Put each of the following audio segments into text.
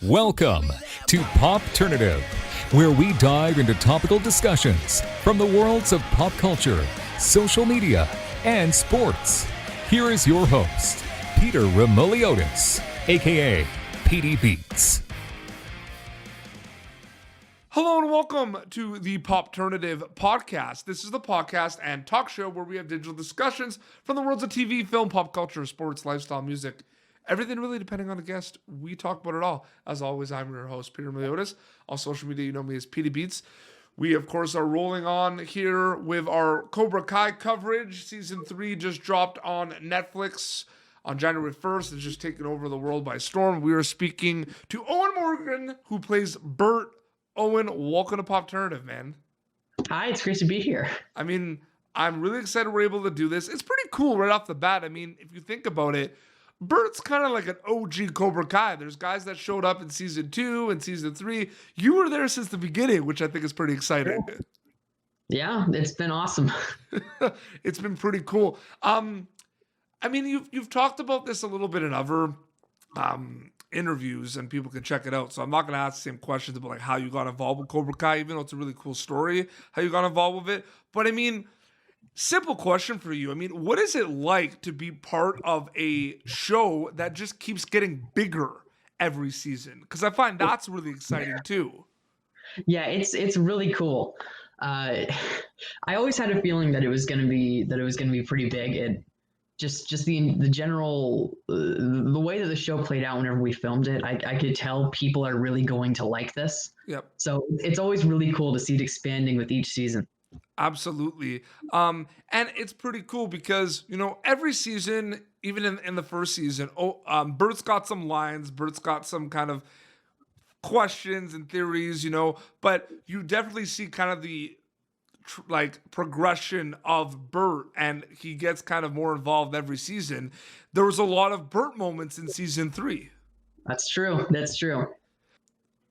Welcome to Popternative, where we dive into topical discussions from the worlds of pop culture, social media, and sports. Here is your host, Peter Remoliotis, aka PD Beats. Hello and welcome to the Popternative podcast. This is the podcast and talk show where we have digital discussions from the worlds of TV, film, pop culture, sports, lifestyle, music, everything really depending on the guest. We talk about it all. As always, I'm your host, Peter Meliotis. On social media, you know me as PD Beats. We, of course, are rolling on here with our Cobra Kai coverage. Season 3 just dropped on Netflix on January 1st. It's just taken over the world by storm. We are speaking to Owen Morgan, who plays Bert. Owen, welcome to Popternative, man. Hi, it's great to be here. I mean, I'm really excited we're able to do this. It's pretty cool right off the bat. I mean, if you think about it, Bert's kind of like an OG Cobra Kai. There's guys that showed up in season 2 and season 3. You were there since the beginning, which I think is pretty exciting. Yeah, it's been awesome. It's been pretty cool. I mean, you've talked about this a little bit in other interviews, and people can check it out. So I'm not going to ask the same questions about like how you got involved with Cobra Kai, even though it's a really cool story, how you got involved with it. But I mean, simple question for you. I mean, what is it like to be part of a show that just keeps getting bigger every season? Because I find that's really exciting too. Yeah, it's really cool. I always had a feeling that it was gonna be pretty big. It just the general the way that the show played out whenever we filmed it, I could tell people are really going to like this. Yep. So it's always really cool to see it expanding with each season. Absolutely. And it's pretty cool because, you know, every season, even in the first season, Bert's got some lines, Bert's got some kind of questions and theories, you know, but you definitely see kind of the progression of Bert, and he gets kind of more involved every season. There was a lot of Bert moments in season 3. That's true.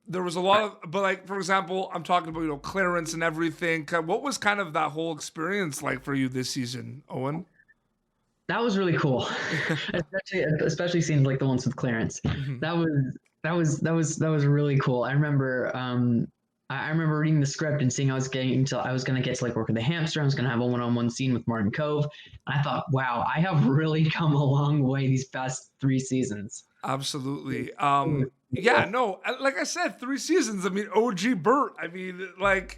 There was a lot of, but like, for example, I'm talking about, you know, Clarence and everything. What was kind of that whole experience like for you this season, Owen? That was really cool, especially seeing like the ones with Clarence. Mm-hmm. That was really cool. I remember reading the script and seeing I was going to get to like work with the hamster. I was going to have a one-on-one scene with Martin Cove. And I thought, wow, I have really come a long way these past 3 seasons. Absolutely. Yeah, no, like I said, 3 seasons. I mean, OG Bert. I mean, like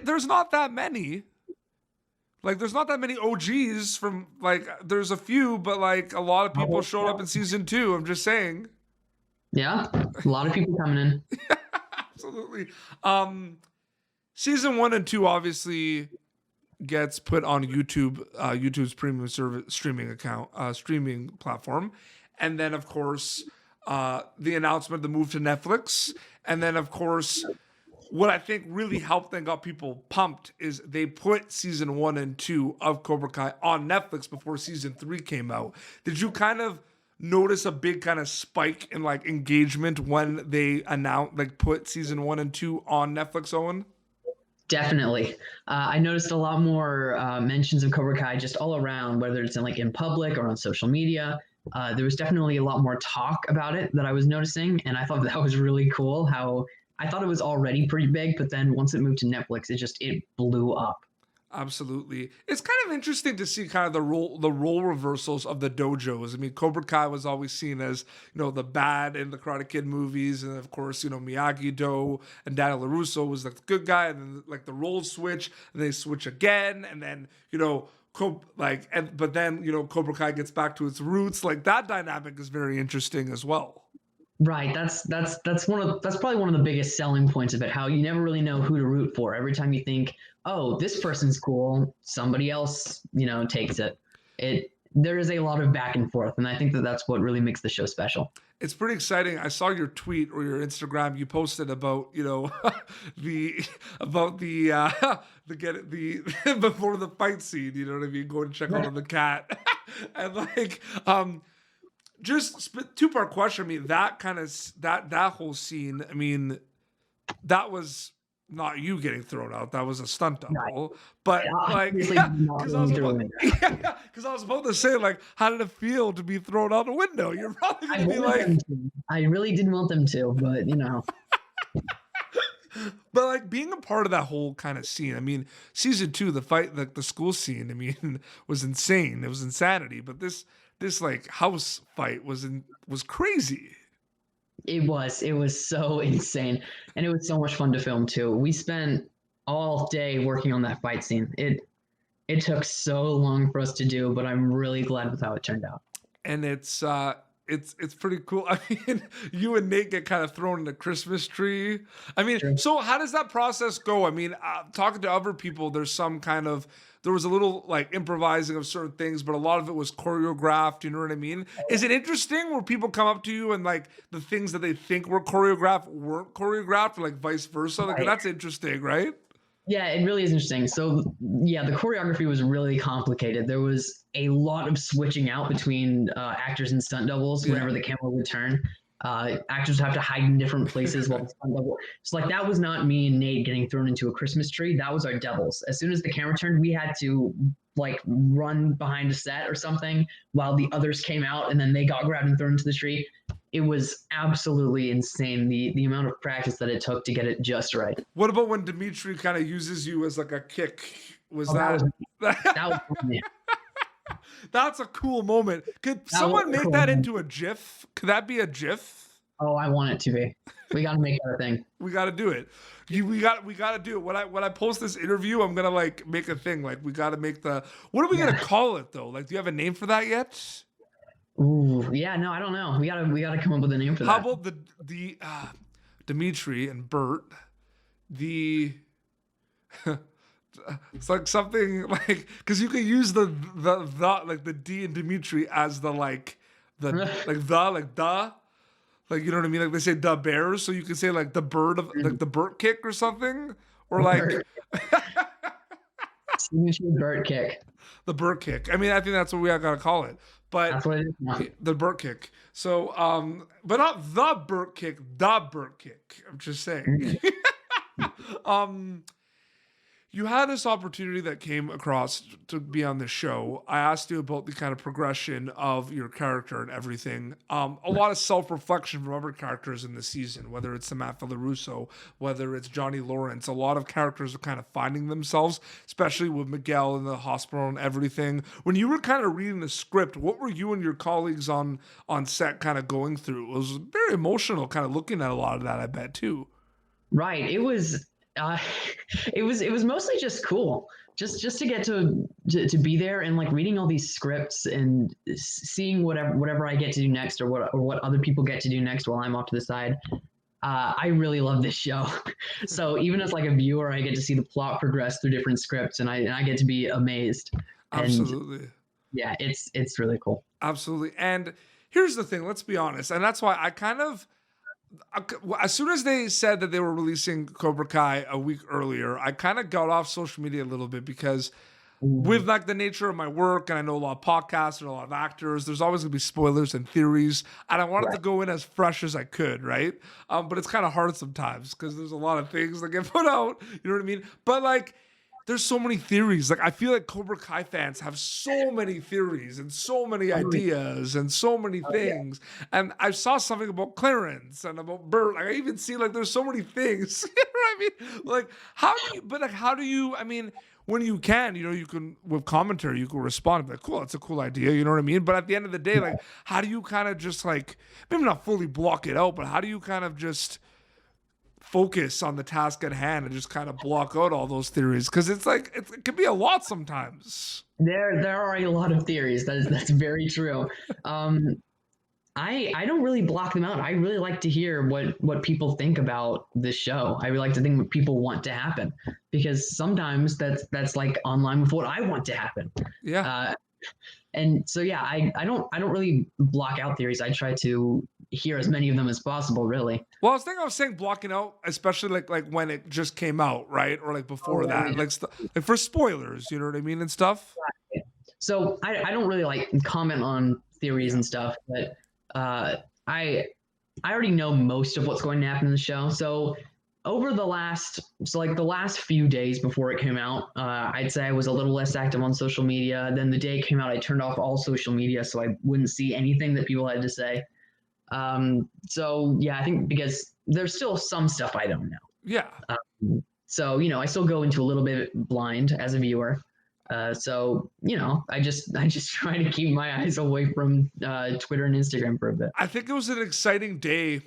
there's not that many. Like, there's not that many OGs from, like, there's a few, but like a lot of people showed up in season 2. I'm just saying. Yeah, a lot of people coming in. Absolutely. Season 1 and 2 obviously gets put on YouTube, YouTube's premium service streaming platform, and then of course the announcement, the move to Netflix, and then of course what I think really helped and got people pumped is they put season 1 and 2 of Cobra Kai on Netflix before season 3 came out. Did you kind of notice a big kind of spike in like engagement when they put season 1 and 2 on Netflix, Owen? Definitely. I noticed a lot more mentions of Cobra Kai just all around, whether it's in public or on social media. There was definitely a lot more talk about it that I was noticing, and I thought that was really cool. How I thought it was already pretty big, but then once it moved to Netflix, it blew up. Absolutely. It's kind of interesting to see kind of the role reversals of the dojos. I mean, Cobra Kai was always seen as, you know, the bad in the Karate Kid movies. And of course, you know, Miyagi-Do and Danny LaRusso was the good guy. And then like the roles switch and they switch again. And then, you know, but then, you know, Cobra Kai gets back to its roots. Like that dynamic is very interesting as well. Right. That's probably one of the biggest selling points of it, how you never really know who to root for. Every time you think, oh, this person's cool, somebody else, you know, takes it. There is a lot of back and forth, and I think that's what really makes the show special. It's pretty exciting. I saw your tweet or your Instagram. You posted about, you know, the before the fight scene. You know what I mean? Going to check out on the cat, and like just 2-part question. I mean, that kind of that whole scene. I mean, that was not you getting thrown out. That was a stunt Right. double. But like, Obviously yeah, not because I going was through a about, window. yeah, because I was about to say, like, how did it feel to be thrown out a window? You're probably I gonna be wanted like, them to. I really didn't want them to, but you know. but like being a part of that whole kind of scene. I mean, season 2, the fight, like the school scene. I mean, was insane. It was insanity. But this like house fight was crazy. It was so insane, and it was so much fun to film too. We spent all day working on that fight scene. It took so long for us to do, but I'm really glad with how it turned out. And it's pretty cool. I mean, you and Nate get kind of thrown in a Christmas tree. I mean, Sure. so how does that process go? I mean, talking to other people, there was a little like improvising of certain things, but a lot of it was choreographed. You know what I mean? Is it interesting where people come up to you and like the things that they think were choreographed weren't choreographed, or like vice versa? Like Right. that's interesting, right? Yeah, it really is interesting. So, yeah, the choreography was really complicated. There was a lot of switching out between actors and stunt doubles Yeah. whenever the camera would turn. Actors would have to hide in different places while the stunt double. So, like, that was not me and Nate getting thrown into a Christmas tree. That was our doubles. As soon as the camera turned, we had to like run behind a set or something while the others came out, and then they got grabbed and thrown into the tree. It was absolutely insane, the amount of practice that it took to get it just right. What about when Dimitri kind of uses you as like a kick? Was Oh, that that that was funny. That's a cool moment. Could That someone was make cool, that man. into a GIF? Could that be a GIF? Oh, I want it to be. We got to make that a thing. We got to do it. We got to do it. When I post this interview, I'm gonna like make a thing. Like we got to make the. What are we gonna call it though? Like, do you have a name for that yet? Ooh, yeah, no, I don't know. We gotta come up with a name for How that. about the Dimitri and Bert? The it's like something like because you can use the like the D in Dimitri as the like the like the. Like, you know what I mean? Like they say the Bears, so you can say like the bird of like the Bert kick or something, or like Bert, signature Bert kick. the Bert kick. I mean, I think that's what we gotta call it. But That's what it is now. the Bert kick. So, but not the Bert kick, the Bert kick. I'm just saying. You had this opportunity that came across to be on this show. I asked you about the kind of progression of your character and everything. A lot of self-reflection from other characters in the season, whether it's Samantha LaRusso, whether it's Johnny Lawrence. A lot of characters are kind of finding themselves, especially with Miguel in the hospital and everything. When you were kind of reading the script, what were you and your colleagues on set kind of going through? It was very emotional, kind of looking at a lot of that, I bet, too. Right. Uh, it was mostly just cool. Just to get to be there and like reading all these scripts and seeing whatever I get to do next or what other people get to do next while I'm off to the side. I really love this show. So even as like a viewer, I get to see the plot progress through different scripts and I get to be amazed. And Absolutely. yeah, it's really cool. Absolutely. And here's the thing, let's be honest. And that's why I kind of, as soon as they said that they were releasing Cobra Kai a week earlier, I kind of got off social media a little bit because with like the nature of my work, and I know a lot of podcasts and a lot of actors, there's always gonna be spoilers and theories, and I wanted to go in as fresh as I could, right? But it's kind of hard sometimes because there's a lot of things that get put out, you know what I mean? But like, there's so many theories. Like I feel like Cobra Kai fans have so many theories and so many ideas and so many things. And I saw something about Clarence and about Bert. Like I even see like there's so many things. You know what I mean? Like how do you? I mean, when you can, you can with commentary, you can respond and be like, cool, that's a cool idea. You know what I mean? But at the end of the day, like, how do you kind of just like maybe not fully block it out, but how do you kind of just focus on the task at hand and just kind of block out all those theories? Because it's like it can be a lot sometimes. There are a lot of theories. That's very true. I don't really block them out. I really like to hear what people think about this show. I really like to think what people want to happen because sometimes that's like online with what I want to happen. Yeah. And so yeah, I don't really block out theories. I try to hear as many of them as possible, really. Well, I was saying blocking out, especially like when it just came out, right? Or like before that, yeah. like for spoilers, you know what I mean, and stuff. So I don't really like comment on theories and stuff, but I already know most of what's going to happen in the show. So over the last few days before it came out, I'd say I was a little less active on social media. Then the day it came out, I turned off all social media so I wouldn't see anything that people had to say. So yeah, I think because there's still some stuff I don't know. Yeah. So I still go into a little bit blind as a viewer. So I just try to keep my eyes away from Twitter and Instagram for a bit. I think it was an exciting day.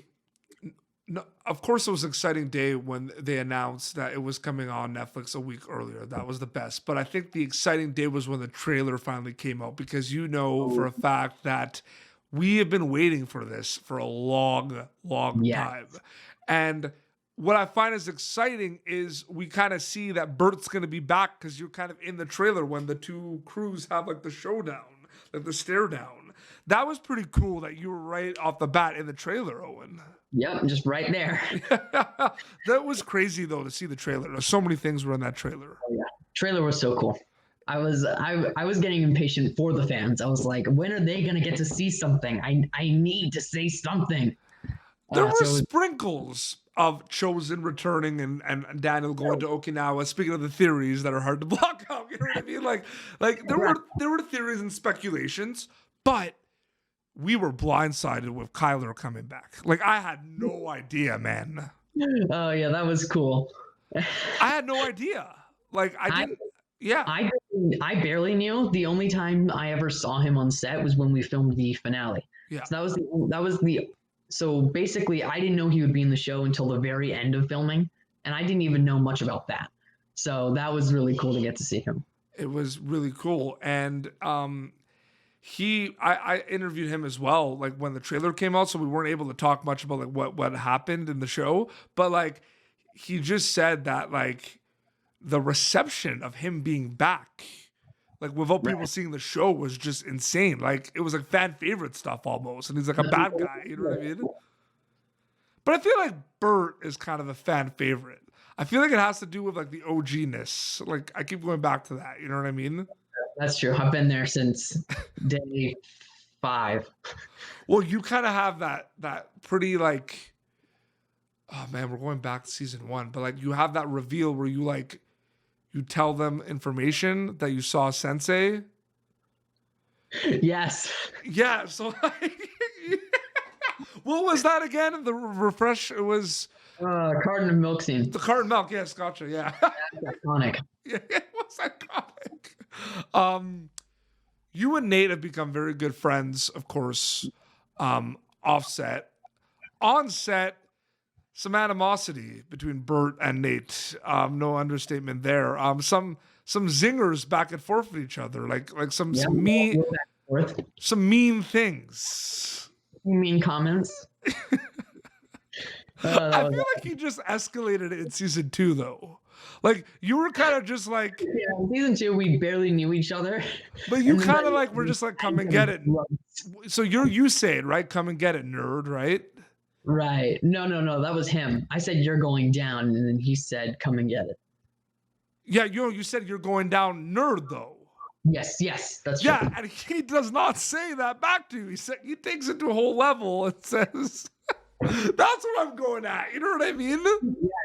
No, of course, it was an exciting day when they announced that it was coming on Netflix a week earlier. That was the best. But I think the exciting day was when the trailer finally came out, because for a fact that we have been waiting for this for a long time. And what I find is exciting is we kind of see that Bert's going to be back, because you're kind of in the trailer when the two crews have like the showdown, like the stare down. That was pretty cool that you were right off the bat in the trailer, Owen. Yep, just right there. That was crazy though to see the trailer. So many things were in that trailer. Oh, yeah. Trailer was so cool. I was getting impatient for the fans. I was like, when are they gonna get to see something? I need to see something. There were sprinkles of Chosen returning and Daniel going to Okinawa. Speaking of the theories that are hard to block out, you know what I mean? Like there were theories and speculations, but we were blindsided with Kyler coming back. Like, I had no idea, man. Oh yeah, that was cool. I had no idea. Like, I didn't. Yeah. I barely knew. The only time I ever saw him on set was when we filmed the finale. Yeah. So so basically I didn't know he would be in the show until the very end of filming, and I didn't even know much about that. So that was really cool to get to see him. It was really cool. And I interviewed him as well, like when the trailer came out, so we weren't able to talk much about like what happened in the show, but like he just said that like the reception of him being back, like without people seeing the show, was just insane. Like, it was like fan favorite stuff almost, and he's like a bad guy, you know what I mean? But I feel like Bert is kind of a fan favorite. I feel like it has to do with like the OG-ness. Like, I keep going back to that, you know what I mean? That's true. I've been there since day 5. Well, you kind of have that pretty like, oh man, we're going back to season 1, but like you have that reveal where you tell them information that you saw Sensei. Yes. Yeah. So like, what was that again? The refresh. It was carton of milk scene. The carton milk. Yes, gotcha. Yeah. That's iconic. Yeah, it was iconic. You and Nate have become very good friends, of course. Offset, on set, some animosity between Bert and Nate. No understatement there. Some zingers back and forth with each other, like some mean things. You mean comments? I feel like he just escalated it in season 2, though. Like, you were kind of just like, yeah, season 2 we barely knew each other, but you kind of like were just like, come and get it. So you saying, right? Come and get it, nerd, right? Right. No, that was him. I said you're going down, and then he said come and get it. Yeah, you said you're going down, nerd, though. Yes, that's true. Yeah, and he does not say that back to you. He takes it to a whole level and says, that's what I'm going at. You know what I mean?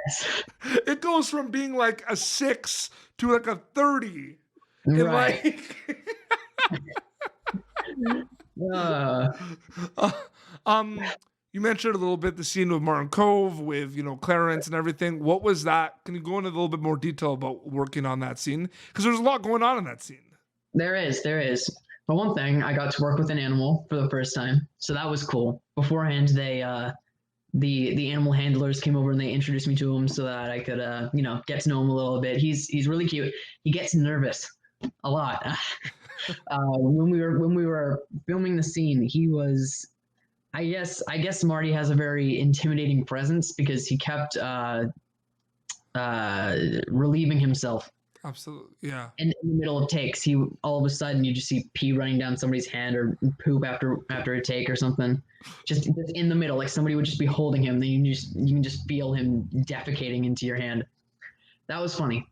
Yes. It goes from being like a 6 to like a 30. Right. You mentioned a little bit the scene with Martin Cove with, Clarence and everything. What was that? Can you go into a little bit more detail about working on that scene? Because there's a lot going on in that scene. There is. But one thing, I got to work with an animal for the first time, so that was cool. Beforehand, they the animal handlers came over and they introduced me to him so that I could get to know him a little bit. He's really cute. He gets nervous a lot. When we were filming the scene, he was, I guess Marty has a very intimidating presence because he kept relieving himself. Absolutely, yeah. In the middle of takes, he all of a sudden you just see pee running down somebody's hand or poop after a take or something. Just in the middle, like somebody would just be holding him, then you can just feel him defecating into your hand. That was funny.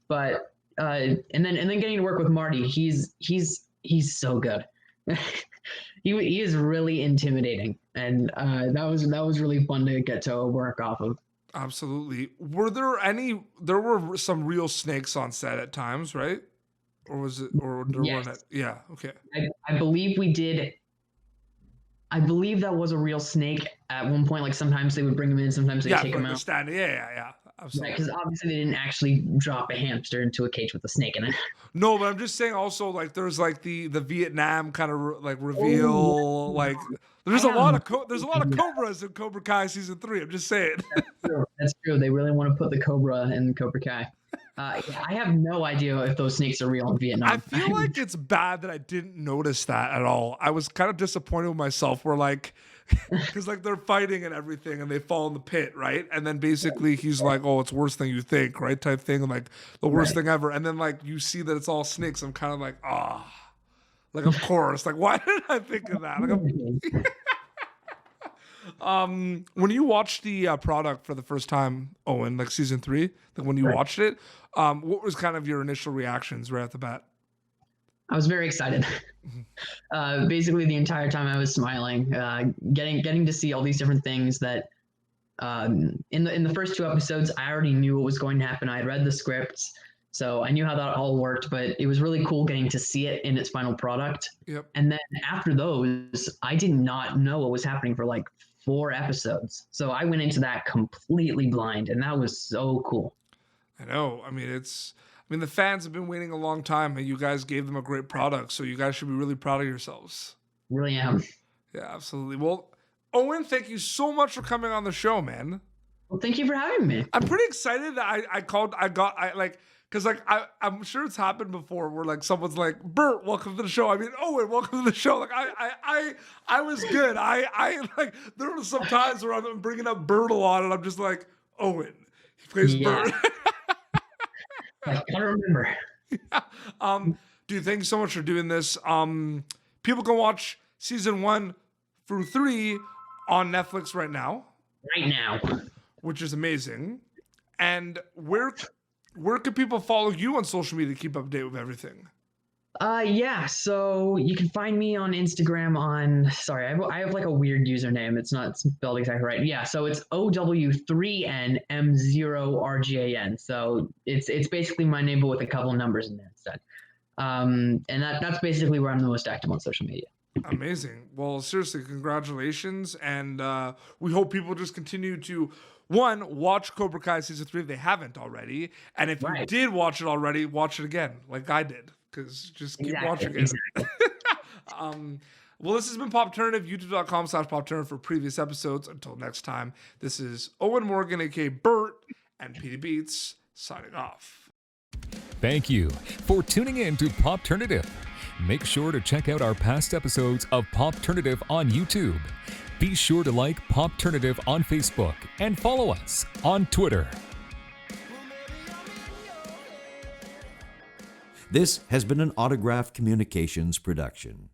But and then getting to work with Marty, he's so good. He is really intimidating, and that was really fun to get to work off of. Absolutely. There were some real snakes on set at times, right? Or was it, or there weren't it? Yes, Yeah. Okay. I believe we did. I believe that was a real snake at one point. Like sometimes they would bring him in, sometimes they Yeah. take For him like the out. stand. Yeah. Right, Absolutely. because obviously they didn't actually drop a hamster into a cage with a snake in it. No, but I'm just saying also like there's like the Vietnam kind of like Oh, reveal like I have no there's a lot of idea. Cobras in Cobra Kai season 3. I'm just saying. That's true. That's true. They really want to put the Cobra in Cobra Kai. Yeah, I have no idea if those snakes are real in I Vietnam. feel like it's bad that I didn't notice that at all. I was kind of disappointed with myself where like because like they're fighting and everything and they fall in the pit, right? And then basically he's like, oh, it's worse than you think, right? Type thing, and like the worst Right. thing ever. And then like you see that it's all snakes. I'm kind of like, ah, like of course. Like why did I think of that? When you watched the product for the first time, Owen, like season 3, like when you Right. watched it, what was kind of your initial reactions right at the bat? I was very excited. Basically, the entire time I was smiling, getting to see all these different things that in the first 2 episodes, I already knew what was going to happen. I had read the scripts, so I knew how that all worked. But it was really cool getting to see it in its final product. Yep. And then after those, I did not know what was happening for like 4 episodes. So I went into that completely blind, and that was so cool. I know. I mean, the fans have been waiting a long time, and you guys gave them a great product, so you guys should be really proud of yourselves. Really am. Yeah, absolutely. Well, Owen, thank you so much for coming on the show, man. Well, thank you for having me. I'm pretty excited that because like I'm sure it's happened before where like someone's like, Bert, welcome to the show. I mean, Owen, welcome to the show. Like I was good. I like there were some times where I'm bringing up Bert a lot, and I'm just like, Owen, he plays Yeah. Bert. I gotta remember. Dude, thank you so much for doing this. People can watch season 1 through 3 on Netflix right now, Right now. which is amazing. And where can people follow you on social media to keep up to date with everything? Yeah, so you can find me on Instagram on, sorry, I have like a weird username. It's not spelled exactly right. Yeah, so it's OW3NM0RGAN. So it's basically my name, but with a couple numbers in there instead. And that's basically where I'm the most active on social media. Amazing. Well, seriously, congratulations. And we hope people just continue to, one, watch Cobra Kai season 3 if they haven't already. And if you Right. did watch it already, watch it again, like I did. Because just keep watching it. Exactly. Well, this has been Popternative, youtube.com/Popternative for previous episodes. Until next time, this is Owen Morgan, aka Bert, and Petey Beats, signing off. Thank you for tuning in to Popternative. Make sure to check out our past episodes of Popternative on YouTube. Be sure to like Popternative on Facebook and follow us on Twitter. This has been an Autograph Communications production.